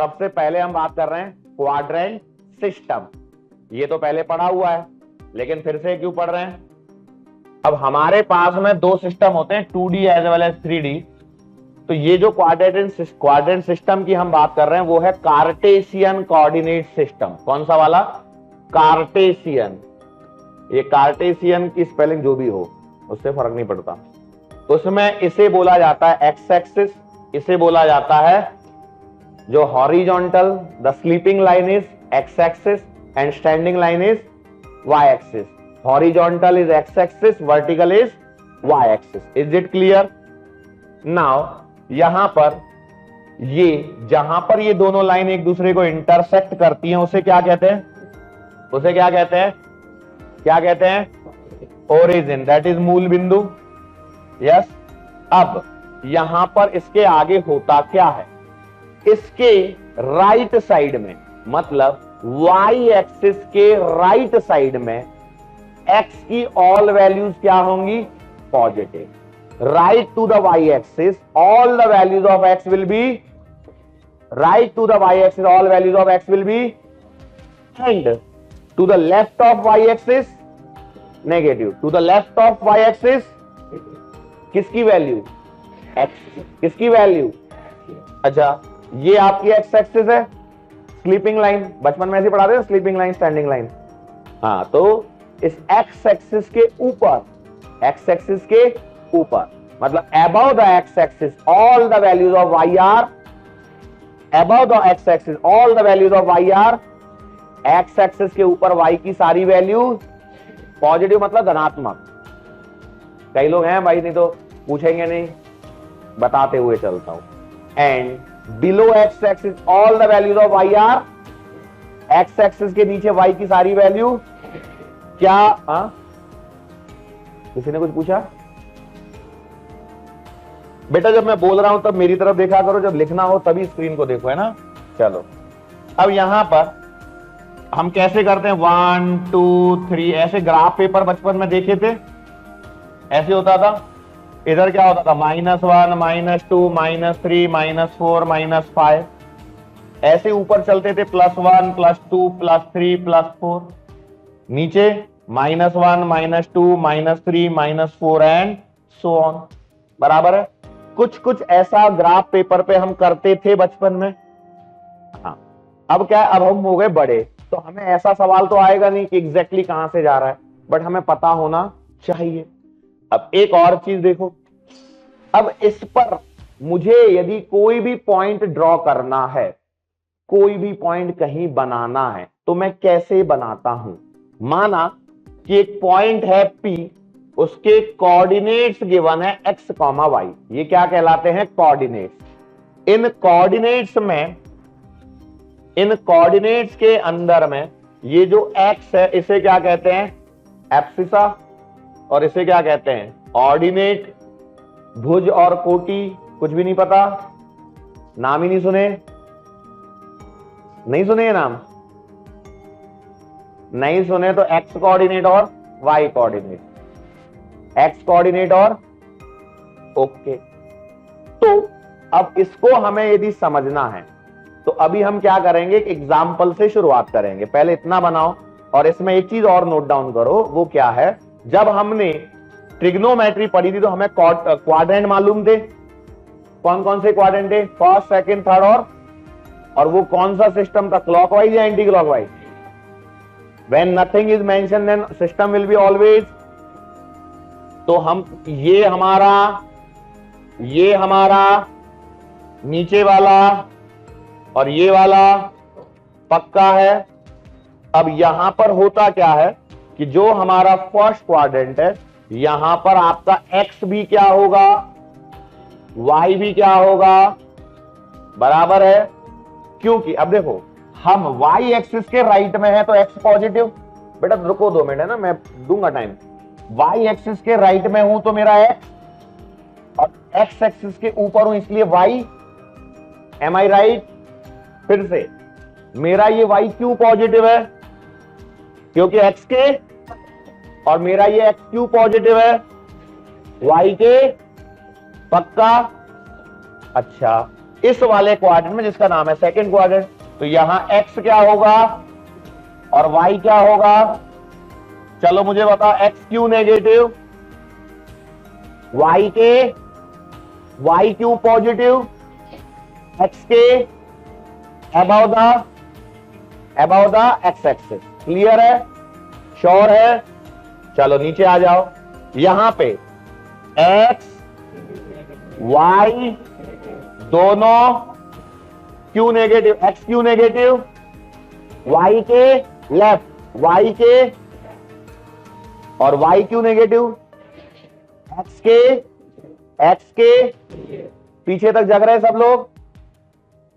सबसे पहले हम बात कर रहे हैं क्वाड्रेंट सिस्टम। ये तो पहले पढ़ा हुआ है, लेकिन फिर से क्यों पढ़ रहे हैं? अब हमारे पास में दो सिस्टम होते हैं, 2D as well as 3D। तो ये जो क्वाड्रेंट सिस्टम की हम बात कर रहे हैं वो है कार्टेशियन कोऑर्डिनेट सिस्टम। कौन सा वाला? कार्टेशियन। ये कार्टेशियन की स्पेलिंग जो भी हो उससे फर्क नहीं पड़ता। उसमें इसे बोला जाता है एक्स एक्सिस, इसे बोला जाता है जो horizontal, the sleeping line is x axis and standing line is y axis. Horizontal is x axis, vertical is y axis. Is it clear? Now यहां पर ये जहां पर ये दोनों लाइन एक दूसरे को इंटरसेक्ट करती हैं उसे क्या कहते हैं? उसे क्या कहते हैं? क्या कहते हैं? ओरिजिन, दैट इज मूल बिंदु। यस। अब यहां पर इसके आगे होता क्या है? इसके राइट साइड में, मतलब वाई एक्सिस के राइट साइड में एक्स की ऑल वैल्यूज क्या होंगी? Positive. right to the y-axis all the values of x will be right to the y-axis all values of x will be and to the left of y-axis negative to the left of y-axis किसकी value? x। किसकी value? अच्छा, ये आपकी x axis है, sleeping line, बचपन में ऐसे पढ़ाते हैं स्लीपिंग लाइन स्टैंडिंग लाइन। हाँ, तो इस x एक्सिस के ऊपर, x एक्सिस के ऊपर मतलब above the x axis all the values of y are above the x axis all the values of y are x axis के ऊपर y की सारी वैल्यू पॉजिटिव, मतलब धनात्मक। कई लोग हैं भाई, नहीं तो पूछेंगे नहीं, बताते हुए चलता हूं। And below x axis all the values of y are x axis के नीचे y की सारी वैल्यू क्या? किसी ने कुछ पूछा? बेटा जब मैं बोल रहा हूं तब मेरी तरफ देखा करो, जब लिखना हो तभी स्क्रीन को देखो, है ना? चलो, अब यहां पर हम कैसे करते हैं? 1 2 3 ऐसे ग्राफ पेपर बचपन में देखे थे, ऐसे होता था। इधर क्या होता था? -1 -2 -3 -4 -5 ऐसे ऊपर चलते थे, +1 +2 +3 +4। नीचे -1 -2 -3 -4 एंड सो ऑन। बराबर है? कुछ कुछ ऐसा ग्राफ पेपर पे हम करते थे बचपन में। हाँ, अब क्या है, अब हम हो गए बड़े, तो हमें ऐसा सवाल तो आएगा नहीं कि एग्जैक्टली कहां से जा रहा है, बट हमें पता होना चाहिए। अब एक और चीज देखो, अब इस पर मुझे यदि कोई भी पॉइंट ड्रॉ करना है, कोई भी पॉइंट कहीं बनाना है, तो मैं कैसे बनाता हूं? माना कि एक पॉइंट है P, उसके कोऑर्डिनेट्स गिवन है x, y। ये क्या कहलाते हैं? कोऑर्डिनेट्स। इन कोऑर्डिनेट्स के अंदर में ये जो x है इसे क्या कहते हैं? एब्सिसा। और इसे क्या कहते हैं? ऑर्डिनेट। भुज और कोटि कुछ भी नहीं पता, नाम ही नहीं सुने? नहीं सुने ये नाम? नहीं सुने तो x कोऑर्डिनेट और y कोऑर्डिनेट, x कोऑर्डिनेट और ओके। तो अब इसको हमें यदि समझना है तो अभी हम क्या करेंगे? एक एग्जाम्पल से शुरुआत करेंगे। पहले इतना बनाओ, और इसमें एक चीज और नोट डाउन करो, वो क्या है? जब हमने ट्रिग्नोमेट्री पढ़ी थी तो हमें क्वाड्रेंट मालूम थे। कौन कौन से क्वाड्रेंट थे? फर्स्ट, सेकंड, थर्ड और वो कौन सा सिस्टम था? क्लॉकवाइज या anti clockwise? When nothing is mentioned then system will be always. तो हम ये हमारा नीचे वाला और ये वाला पक्का है। अब यहां पर होता क्या है कि जो हमारा फर्स्ट क्वाड्रेंट है, यहां पर आपका x भी क्या होगा? y भी क्या होगा? बराबर है, क्योंकि अब देखो हम y एक्सिस के राइट में है तो x पॉजिटिव। बेटा रुको 2 मिनट, है ना, मैं दूंगा टाइम। y एक्सिस के राइट में हूं तो मेरा x, और x एक्सिस के ऊपर हूं इसलिए y। एम आई राइट? फिर से मेरा ये y क्यों पॉजिटिव है? क्योंकि x के, और मेरा ये x क्यों पॉजिटिव है? y के। पक्का? अच्छा, इस वाले क्वाड्रेंट में जिसका नाम है सेकंड क्वाड्रेंट। तो यहां x क्या होगा और y क्या होगा? चलो मुझे बताओ, x क्यों नेगेटिव, y क्यों पॉजिटिव? x के about the x axis. Clear है? श्योर है? चलो नीचे आ जाओ। यहां पे x y दोनों क्यों नेगेटिव? x क्यों नेगेटिव? y के लेफ्ट, y के, और y क्यों नेगेटिव? x के पीछे तक जग रहे सब लोग?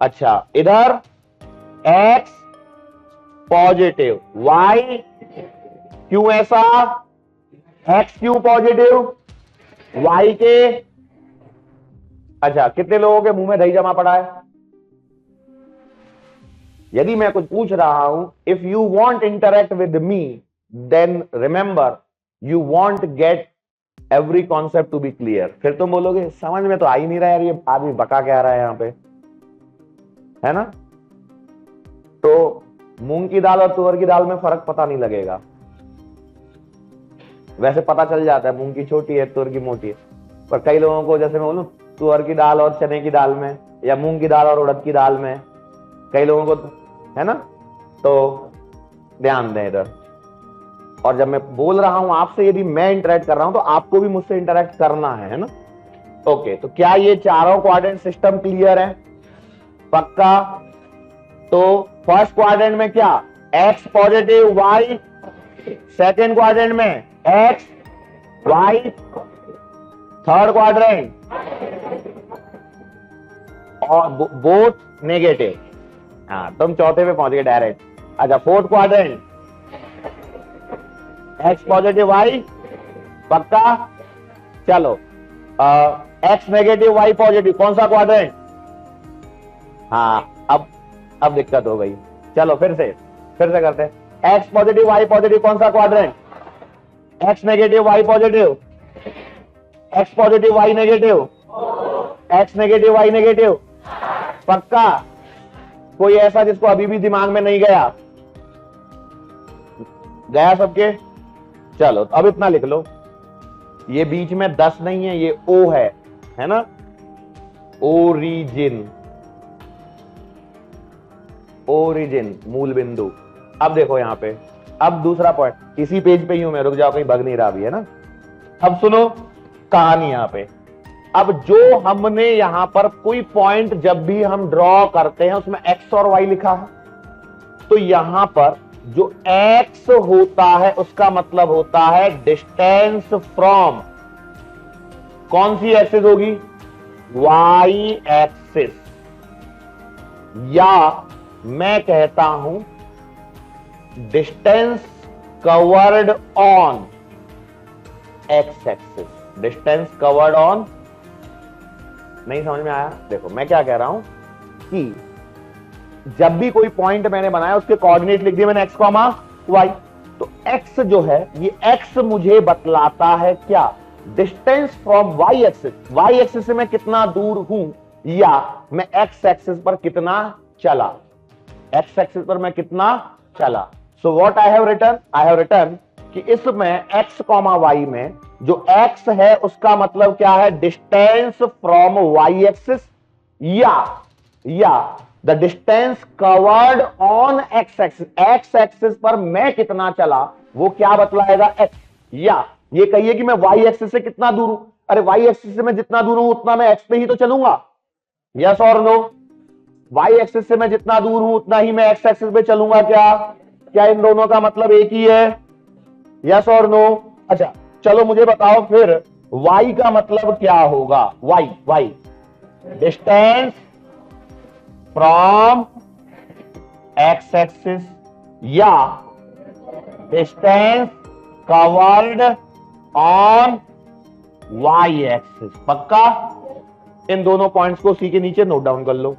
अच्छा, इधर x पॉजिटिव, y क्यों ऐसा? x क्यों पॉजिटिव? y के, अच्छा कितने लोगों के मुंह में दही जमा पड़ा है? यदि मैं कुछ पूछ रहा हूं, if you want interact with me, then remember you want get every concept to be clear. फिर तुम बोलोगे समझ में तो आ ही नहीं रहा यार, ये आदमी बका क्या रहा है यहां पे, है ना? तो मूंग की दाल और तुअर की दाल में फर्क पता नहीं लगेगा। वैसे पता चल जाता है मूंग की छोटी है तुअर की मोटी है, पर कई लोगों को, जैसे मैं बोलूं तुअर की दाल और चने की दाल में, या मूंग की दाल और उड़द की दाल में, कई लोगों को, है ना? तो ध्यान दें इधर। और जब मैं बोल रहा हूं आपसे, यदि मैं इंटरेक्ट कर रहा हूं तो आपको भी मुझसे इंटरेक्ट करना है ना? ओके, तो क्या ये चारों क्वाड्रेंट सिस्टम क्लियर है? पक्का? तो फर्स्ट क्वाड्रेंट में क्या? x positive, y, second quadrant में x y, थर्ड क्वाड्रेंट और बोथ नेगेटिव। हाँ, तुम चौथे पे पहुंच गए डायरेक्ट। अच्छा, fourth quadrant x positive y, पक्का? चलो, x नेगेटिव y पॉजिटिव, कौन सा क्वाड्रेंट? हाँ, अब दिक्कत हो गई। चलो फिर से करते हैं। x पॉजिटिव y पॉजिटिव, कौन सा quadrant? x negative y positive, x positive y negative, x negative y negative, पक्का? कोई ऐसा जिसको अभी भी दिमाग में नहीं गया? गया सबके? चलो अब इतना लिख लो, ये बीच में 10 नहीं है, ये O है ना? ओरिजिन, मूल बिंदु। अब देखो यहां पे, अब दूसरा पॉइंट, इसी पेज पे ही हूं मैं, रुक जाओ कहीं भग नहीं रहा भी, है ना? अब सुनो कहानी यहां पे। अब जो हमने यहां पर कोई पॉइंट जब भी हम ड्रॉ करते हैं उसमें x और y लिखा है, तो यहां पर जो x होता है उसका मतलब होता है डिस्टेंस फ्रॉम, कौन सी एक्सिस होगी? y एक्सिस, या मैं कहता हूं distance covered on x axis. Distance covered on, नहीं समझ में आया? देखो मैं क्या कह रहा हूं कि जब भी कोई पॉइंट मैंने बनाया उसके कोऑर्डिनेट लिख दिए मैंने x, y, तो x जो है, ये x मुझे बतलाता है क्या? Distance from y axis. y axis से मैं कितना दूर हूं, या मैं x एक्सिस पर कितना चला, x एक्सिस पर मैं कितना चला। So what I have written कि इसमें x, y में जो x है उसका मतलब क्या है? डिस्टेंस फ्रॉम y एक्सिस, या the distance covered on x axis. x axis पर मैं कितना चला वो क्या बतलाएगा? x। या ये कहिए कि मैं y एक्सिस से कितना दूर हूं, अरे y एक्सिस से मैं जितना दूर हूं उतना मैं x पे ही तो चलूंगा, यस और नो? y एक्सिस से मैं जितना दूर हूं उतना ही मैं x एक्सिस पे चलूंगा। क्या इन दोनों का मतलब एक ही है? यस और नो? अच्छा चलो मुझे बताओ फिर y का मतलब क्या होगा? y distance from x axis, या distance covered on y axis. पक्का? इन दोनों पॉइंट्स को सी के नीचे नोट डाउन कर लो।